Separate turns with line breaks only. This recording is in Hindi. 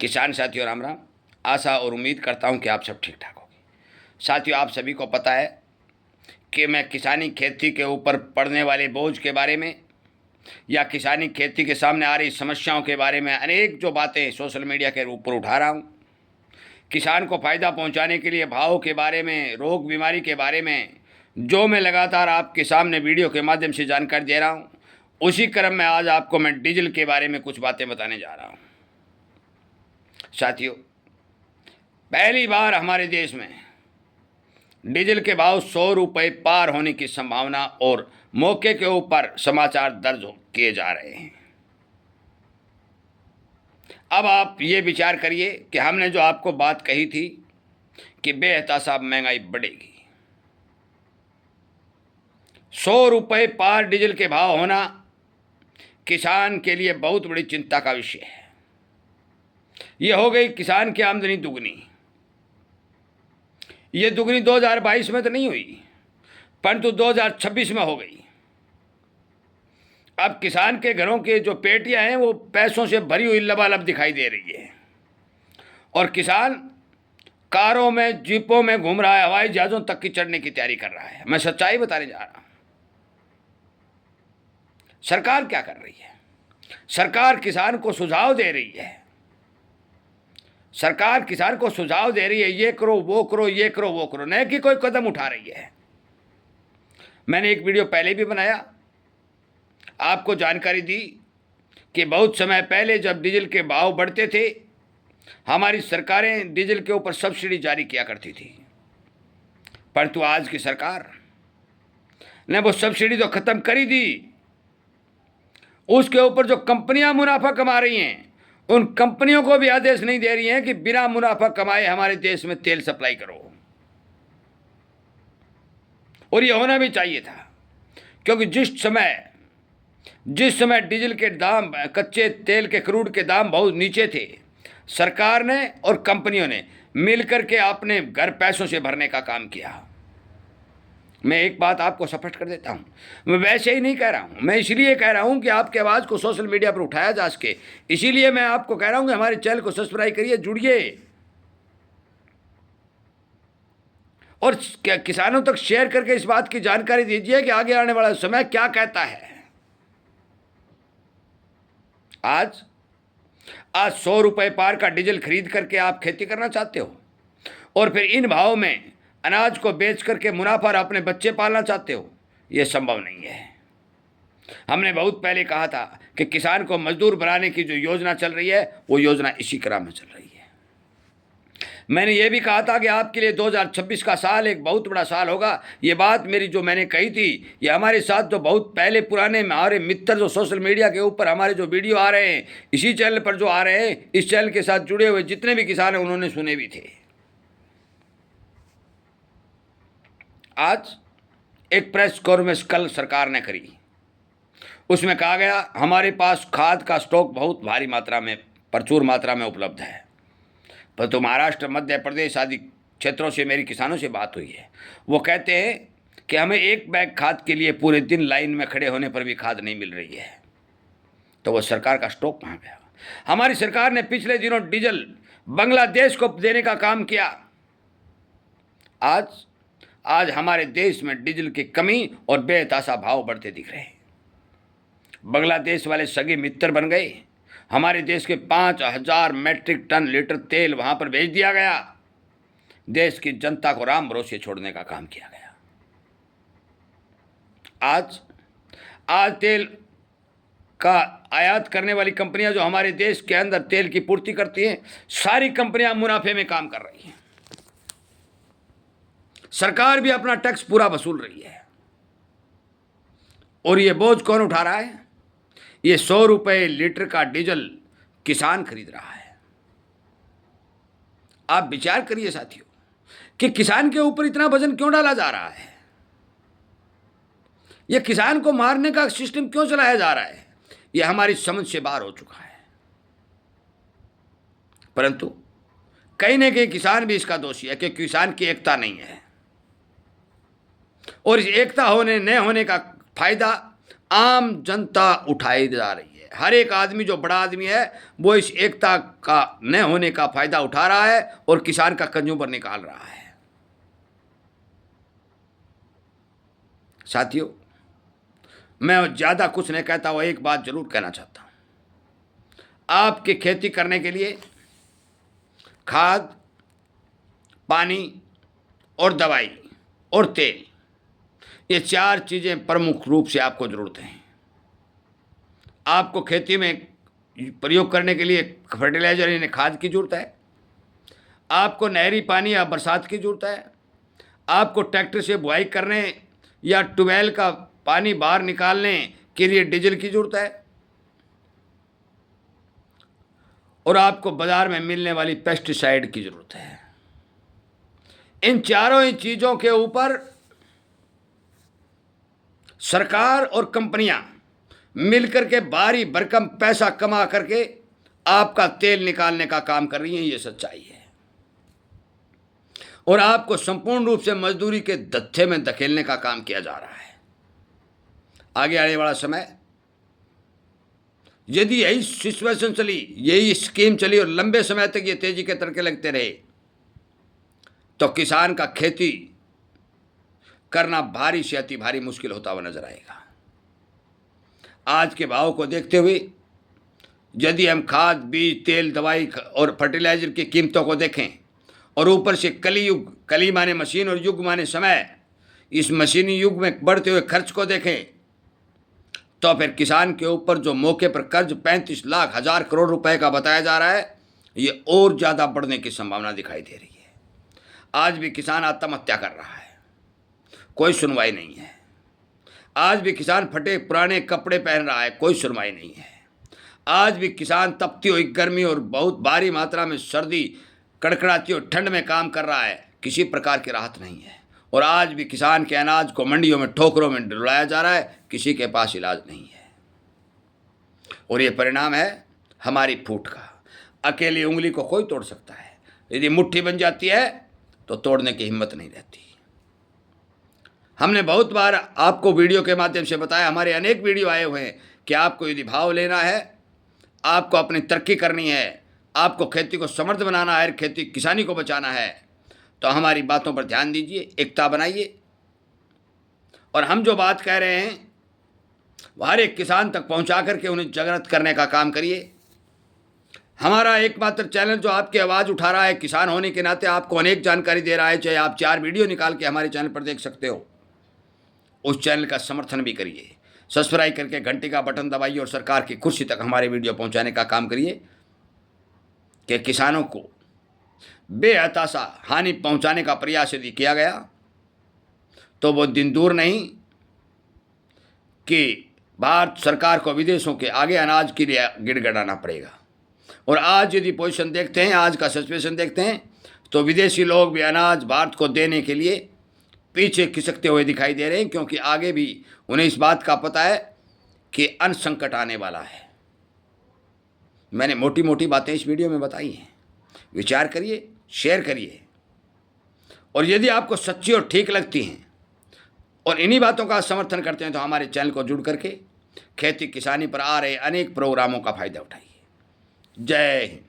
किसान साथियों राम राम। आशा और उम्मीद करता हूं कि आप सब ठीक ठाक होंगे। साथियों, आप सभी को पता है कि मैं किसानी खेती के ऊपर पड़ने वाले बोझ के बारे में या किसानी खेती के सामने आ रही समस्याओं के बारे में अनेक जो बातें सोशल मीडिया के ऊपर उठा रहा हूं। किसान को फ़ायदा पहुंचाने के लिए भाव के बारे में, रोग बीमारी के बारे में जो मैं लगातार आपके सामने वीडियो के माध्यम से जानकारी दे रहा हूं, उसी क्रम में आज आपको मैं डीजल के बारे में कुछ बातें बताने जा रहा हूं। साथियों, पहली बार हमारे देश में डीजल के भाव 100 रुपये पार होने की संभावना और मौके के ऊपर समाचार दर्ज किए जा रहे हैं। अब आप ये विचार करिए कि हमने जो आपको बात कही थी कि बेहतासाब महंगाई बढ़ेगी, 100 रुपये पार डीजल के भाव होना किसान के लिए बहुत बड़ी चिंता का विषय है। ये हो गई किसान की आमदनी दुगनी। ये दुगनी 2022 में तो नहीं हुई, परंतु 2026 में हो गई। अब किसान के घरों के जो पेटियां हैं वो पैसों से भरी हुई लबालब दिखाई दे रही है और किसान कारों में, जीपों में घूम रहा है, हवाई जहाज़ों तक की चढ़ने की तैयारी कर रहा है। मैं सच्चाई बताने जा रहा हूं। सरकार क्या कर रही है? सरकार किसान को सुझाव दे रही है। सरकार किसान को सुझाव दे रही है, ये करो, वो करो, ये करो, वो करो, न कि कोई कदम उठा रही है। मैंने एक वीडियो पहले भी बनाया, आपको जानकारी दी कि बहुत समय पहले जब डीजल के भाव बढ़ते थे, हमारी सरकारें डीजल के ऊपर सब्सिडी जारी किया करती थी, परंतु आज की सरकार ने वो सब्सिडी तो खत्म कर ही दी। उसके ऊपर जो कंपनियां मुनाफा कमा रही हैं, उन कंपनियों को भी आदेश नहीं दे रही हैं कि बिना मुनाफा कमाए हमारे देश में तेल सप्लाई करो। और ये होना भी चाहिए था, क्योंकि जिस समय डीजल के दाम, कच्चे तेल के क्रूड के दाम बहुत नीचे थे, सरकार ने और कंपनियों ने मिलकर के अपने घर पैसों से भरने का काम किया। मैं एक बात आपको स्पष्ट कर देता हूं, मैं वैसे ही नहीं कह रहा हूं, मैं इसलिए कह रहा हूं कि आपकी आवाज़ को सोशल मीडिया पर उठाया जा सके। इसीलिए मैं आपको कह रहा हूं कि हमारे चैनल को सब्सक्राइब करिए, जुड़िए और किसानों तक शेयर करके इस बात की जानकारी दीजिए कि आगे आने वाला समय क्या कहता है। आज 100 रुपये पार का डीजल खरीद करके आप खेती करना चाहते हो और फिर इन भाव में अनाज को बेच करके मुनाफा और अपने बच्चे पालना चाहते हो, ये संभव नहीं है। हमने बहुत पहले कहा था कि किसान को मजदूर बनाने की जो योजना चल रही है, वो योजना इसी क्रम में चल रही है। मैंने ये भी कहा था कि आपके लिए 2026 का साल एक बहुत बड़ा साल होगा। ये बात मेरी जो मैंने कही थी, ये हमारे साथ जो बहुत पहले पुराने हमारे मित्र जो सोशल मीडिया के ऊपर हमारे जो वीडियो आ रहे हैं, इसी चैनल पर जो आ रहे हैं, इस चैनल के साथ जुड़े हुए जितने भी किसान हैं उन्होंने सुने भी थे। आज एक प्रेस कॉन्फ्रेंस कल सरकार ने करी, उसमें कहा गया हमारे पास खाद का स्टॉक बहुत भारी मात्रा में, प्रचुर मात्रा में उपलब्ध है। परंतु महाराष्ट्र, मध्य प्रदेश आदि क्षेत्रों से मेरी किसानों से बात हुई है, वो कहते हैं कि हमें एक बैग खाद के लिए पूरे दिन लाइन में खड़े होने पर भी खाद नहीं मिल रही है। तो वो सरकार का स्टॉक कहाँ गया? हमारी सरकार ने पिछले दिनों डीजल बांग्लादेश को देने का काम किया। आज हमारे देश में डीजल की कमी और बेतहाशा भाव बढ़ते दिख रहे हैं। बांग्लादेश वाले सगे मित्र बन गए। हमारे देश के 5000 मैट्रिक टन लीटर तेल वहां पर भेज दिया गया। देश की जनता को राम भरोसे छोड़ने का काम किया गया। आज तेल का आयात करने वाली कंपनियां जो हमारे देश के अंदर तेल की पूर्ति करती हैं, सारी कंपनियां मुनाफे में काम कर रही हैं। सरकार भी अपना टैक्स पूरा वसूल रही है। और ये बोझ कौन उठा रहा है? ये 100 रुपये लीटर का डीजल किसान खरीद रहा है। आप विचार करिए साथियों कि किसान के ऊपर इतना वजन क्यों डाला जा रहा है? ये किसान को मारने का सिस्टम क्यों चलाया जा रहा है? ये हमारी समझ से बाहर हो चुका है। परंतु कहीं न कहीं किसान भी इसका दोषी है कि किसान की एकता नहीं है और इस एकता होने न होने का फायदा आम जनता उठाई जा रही है। हर एक आदमी जो बड़ा आदमी है वो इस एकता का न होने का फायदा उठा रहा है और किसान का कंज्यूमर निकाल रहा है। साथियों, मैं ज़्यादा कुछ नहीं कहता हूँ, एक बात जरूर कहना चाहता हूँ। आपकी खेती करने के लिए खाद, पानी और दवाई और तेल, ये 4 चीज़ें प्रमुख रूप से आपको ज़रूरत है। आपको खेती में प्रयोग करने के लिए फर्टिलाइजर यानी खाद की ज़रूरत है, आपको नहरी पानी या बरसात की ज़रूरत है, आपको ट्रैक्टर से बुआई करने या ट्यूबवेल का पानी बाहर निकालने के लिए डीजल की ज़रूरत है, और आपको बाज़ार में मिलने वाली पेस्टिसाइड की ज़रूरत है। इन चारों ही चीज़ों के ऊपर सरकार और कंपनियां मिलकर के भारी भरकम पैसा कमा करके आपका तेल निकालने का काम कर रही हैं, ये सच्चाई है। और आपको संपूर्ण रूप से मजदूरी के धत्थे में धकेलने का काम किया जा रहा है। आगे आने वाला समय, यदि यही सिचुएशन चली, यही स्कीम चली और लंबे समय तक ये तेजी के तड़के लगते रहे, तो किसान का खेती करना भारी से अति भारी मुश्किल होता हुआ नजर आएगा। आज के भाव को देखते हुए यदि हम खाद, बीज, तेल, दवाई और फर्टिलाइजर की कीमतों को देखें और ऊपर से कलियुग, कली माने मशीन और युग माने समय, इस मशीनी युग में बढ़ते हुए खर्च को देखें, तो फिर किसान के ऊपर जो मौके पर कर्ज 35 लाख हजार करोड़ रुपए का बताया जा रहा है, ये और ज़्यादा बढ़ने की संभावना दिखाई दे रही है। आज भी किसान आत्महत्या कर रहा है, कोई सुनवाई नहीं है। आज भी किसान फटे पुराने कपड़े पहन रहा है, कोई सुनवाई नहीं है। आज भी किसान तपती हुई गर्मी और बहुत भारी मात्रा में सर्दी, कड़कड़ाती हुई ठंड में काम कर रहा है, किसी प्रकार की राहत नहीं है। और आज भी किसान के अनाज को मंडियों में ठोकरों में डुलाया जा रहा है, किसी के पास इलाज नहीं है। और ये परिणाम है हमारी फूट का। अकेली उंगली को कोई तोड़ सकता है, यदि मुट्ठी बन जाती है तो तोड़ने की हिम्मत नहीं रहती। हमने बहुत बार आपको वीडियो के माध्यम से बताया, हमारे अनेक वीडियो आए हुए हैं कि आपको यदि भाव लेना है, आपको अपनी तरक्की करनी है, आपको खेती को समृद्ध बनाना है, खेती किसानी को बचाना है, तो हमारी बातों पर ध्यान दीजिए, एकता बनाइए। और हम जो बात कह रहे हैं वो हर एक किसान तक पहुंचा करके उन्हें जागृत करने का काम करिए। हमारा एकमात्र चैनल जो आपकी आवाज़ उठा रहा है, किसान होने के नाते आपको अनेक जानकारी दे रहा है, चाहे आप 4 वीडियो निकाल के हमारे चैनल पर देख सकते हो, उस चैनल का समर्थन भी करिए। सब्सक्राइब करके घंटी का बटन दबाइए और सरकार की कुर्सी तक हमारे वीडियो पहुंचाने का काम करिए कि किसानों को बेहताशा हानि पहुंचाने का प्रयास यदि किया गया तो वो दिन दूर नहीं कि भारत सरकार को विदेशों के आगे अनाज के लिए गिड़गिड़ाना पड़ेगा। और आज यदि पोजीशन देखते हैं, आज का सिचुएशन देखते हैं, तो विदेशी लोग भी अनाज भारत को देने के लिए पीछे खिसकते हुए दिखाई दे रहे हैं, क्योंकि आगे भी उन्हें इस बात का पता है कि अन्न संकट आने वाला है। मैंने मोटी मोटी बातें इस वीडियो में बताई हैं, विचार करिए, शेयर करिए, और यदि आपको सच्ची और ठीक लगती हैं और इन्हीं बातों का समर्थन करते हैं तो हमारे चैनल को जुड़ करके खेती किसानी पर आ रहे अनेक प्रोग्रामों का फायदा उठाइए। जय हिंद।